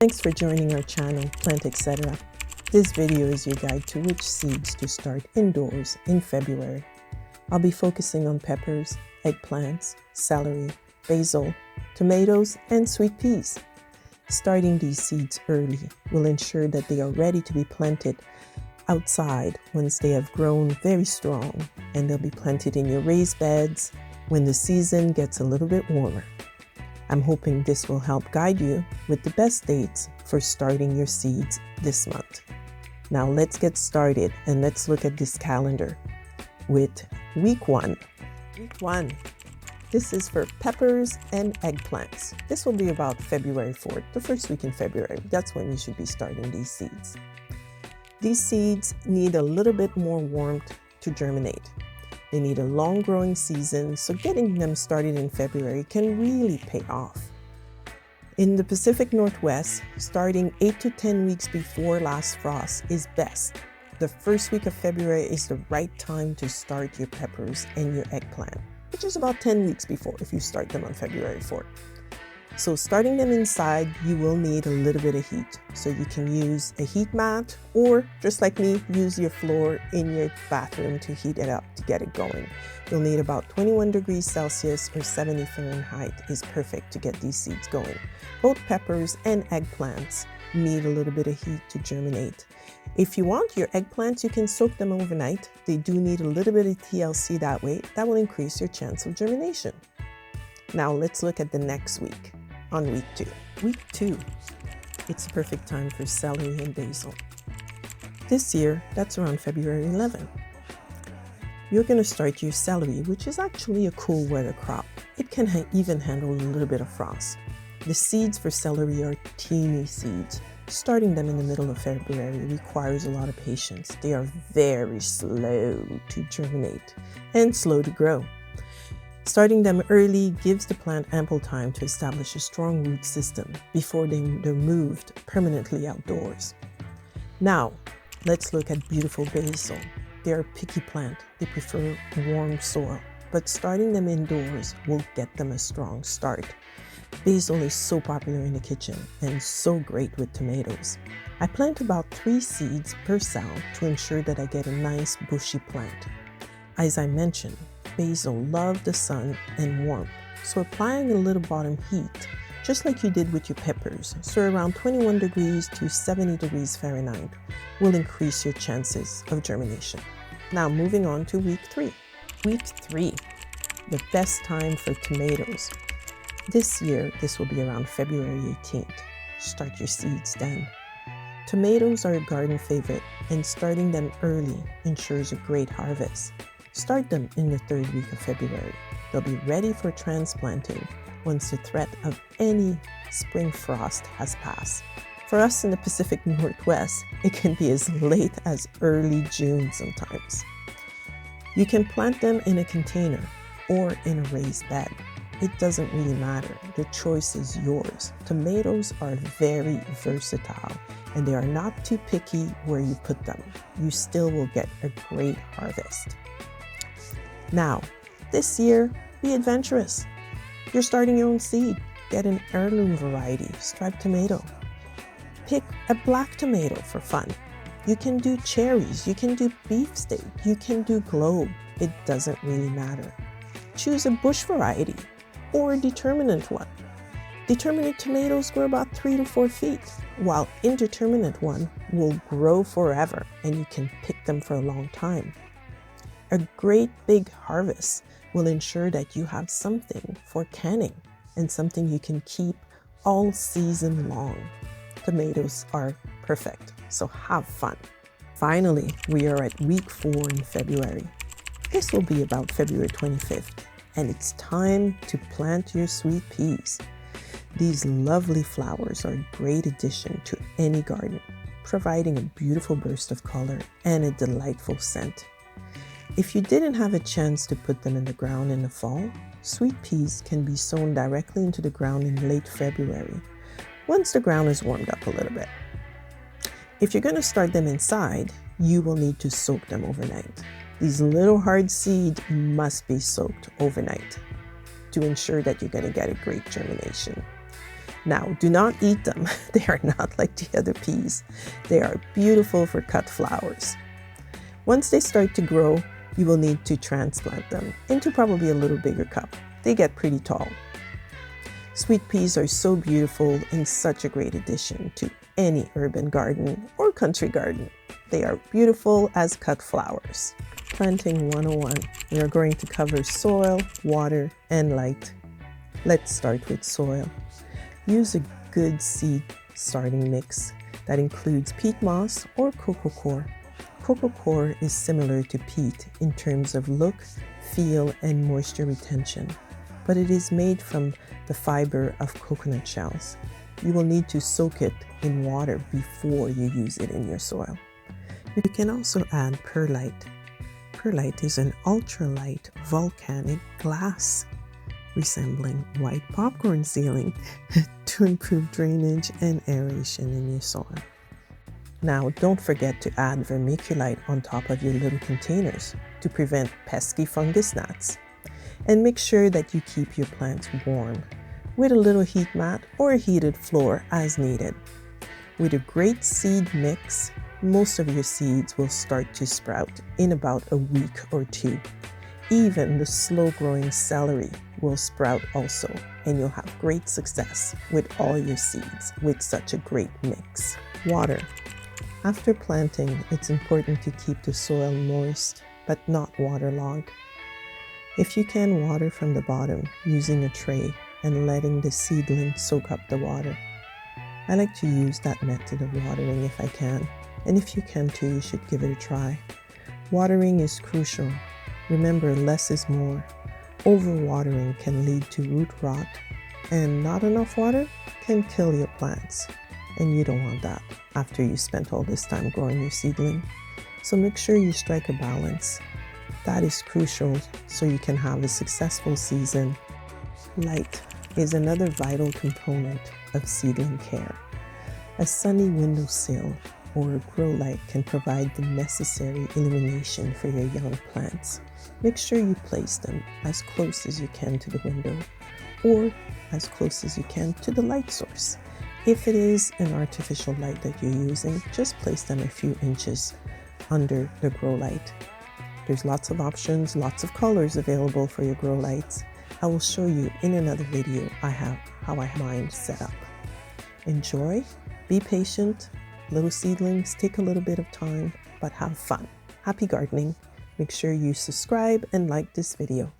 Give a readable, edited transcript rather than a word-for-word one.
Thanks for joining our channel, Plant Etc. This video is your guide to which seeds to start indoors in February. I'll be focusing on peppers, eggplants, celery, basil, tomatoes, and sweet peas. Starting these seeds early will ensure that they are ready to be planted outside once they have grown very strong, and they'll be planted in your raised beds when the season gets a little bit warmer. I'm hoping this will help guide you with the best dates for starting your seeds this month. Now let's get started and let's look at this calendar with week 1. Week 1. This is for peppers and eggplants. This will be about February 4th, the first week in February. That's when you should be starting these seeds. These seeds need a little bit more warmth to germinate. They need a long growing season, so getting them started in February can really pay off. In the Pacific Northwest, starting 8 to 10 weeks before last frost is best. The first week of February is the right time to start your peppers and your eggplant, which is about 10 weeks before if you start them on February 4th. So starting them inside, you will need a little bit of heat. So you can use a heat mat or, just like me, use your floor in your bathroom to heat it up to get it going. You'll need about 21 degrees Celsius or 70 Fahrenheit is perfect to get these seeds going. Both peppers and eggplants need a little bit of heat to germinate. If you want your eggplants, you can soak them overnight. They do need a little bit of TLC that way. That will increase your chance of germination. Now let's look at the next week. On week 2. Week 2, it's the perfect time for celery and basil. This year, that's around February 11. You're going to start your celery, which is actually a cool weather crop. It can even handle a little bit of frost. The seeds for celery are teeny seeds. Starting them in the middle of February requires a lot of patience. They are very slow to germinate and slow to grow. Starting them early gives the plant ample time to establish a strong root system before they're moved permanently outdoors. Now, let's look at beautiful basil. They're a picky plant. They prefer warm soil, but starting them indoors will get them a strong start. Basil is so popular in the kitchen and so great with tomatoes. I plant about 3 seeds per cell to ensure that I get a nice bushy plant. As I mentioned, basil love the sun and warmth, so applying a little bottom heat, just like you did with your peppers, so around 21 degrees to 70 degrees Fahrenheit, will increase your chances of germination. Now moving on to week 3. Week 3, the best time for tomatoes. This year, this will be around February 18th. Start your seeds then. Tomatoes are a garden favorite, and starting them early ensures a great harvest. Start them in the 3rd week of February. They'll be ready for transplanting once the threat of any spring frost has passed. For us in the Pacific Northwest, it can be as late as early June sometimes. You can plant them in a container or in a raised bed. It doesn't really matter. The choice is yours. Tomatoes are very versatile and they are not too picky where you put them. You still will get a great harvest. Now, this year, be adventurous. You're starting your own seed. Get an heirloom variety, striped tomato. Pick a black tomato for fun. You can do cherries, you can do beefsteak, you can do globe. It doesn't really matter. Choose a bush variety or a determinate one. Determinate tomatoes grow about 3 to 4 feet, while indeterminate one will grow forever and you can pick them for a long time. A great big harvest will ensure that you have something for canning and something you can keep all season long. Tomatoes are perfect, so have fun. Finally, we are at week 4 in February. This will be about February 25th, and it's time to plant your sweet peas. These lovely flowers are a great addition to any garden, providing a beautiful burst of color and a delightful scent. If you didn't have a chance to put them in the ground in the fall, sweet peas can be sown directly into the ground in late February, once the ground is warmed up a little bit. If you're going to start them inside, you will need to soak them overnight. These little hard seeds must be soaked overnight to ensure that you're going to get a great germination. Now, do not eat them. They are not like the other peas. They are beautiful for cut flowers. Once they start to grow, you will need to transplant them into probably a little bigger cup. They get pretty tall. Sweet peas are so beautiful and such a great addition to any urban garden or country garden. They are beautiful as cut flowers. Planting 101. We are going to cover soil, water, and light. Let's start with soil. Use a good seed starting mix that includes peat moss or coco coir. Coco coir is similar to peat in terms of look, feel, and moisture retention, but it is made from the fiber of coconut shells. You will need to soak it in water before you use it in your soil. You can also add perlite. Perlite is an ultralight volcanic glass resembling white popcorn ceiling to improve drainage and aeration in your soil. Now, don't forget to add vermiculite on top of your little containers to prevent pesky fungus gnats. And make sure that you keep your plants warm with a little heat mat or a heated floor as needed. With a great seed mix, most of your seeds will start to sprout in about a week or two. Even the slow-growing celery will sprout also, and you'll have great success with all your seeds with such a great mix. Water. After planting, it's important to keep the soil moist but not waterlogged. If you can, water from the bottom using a tray and letting the seedling soak up the water. I like to use that method of watering if I can, and if you can too, you should give it a try. Watering is crucial. Remember, less is more. Overwatering can lead to root rot, and not enough water can kill your plants. And you don't want that after you spent all this time growing your seedling. So make sure you strike a balance. That is crucial so you can have a successful season. Light is another vital component of seedling care. A sunny windowsill or a grow light can provide the necessary illumination for your young plants. Make sure you place them as close as you can to the window or as close as you can to the light source. If it is an artificial light that you're using, just place them a few inches under the grow light. There's lots of options, lots of colors available for your grow lights. I will show you in another video how I have mine set up. Enjoy, be patient. Little seedlings take a little bit of time, but have fun. Happy gardening. Make sure you subscribe and like this video.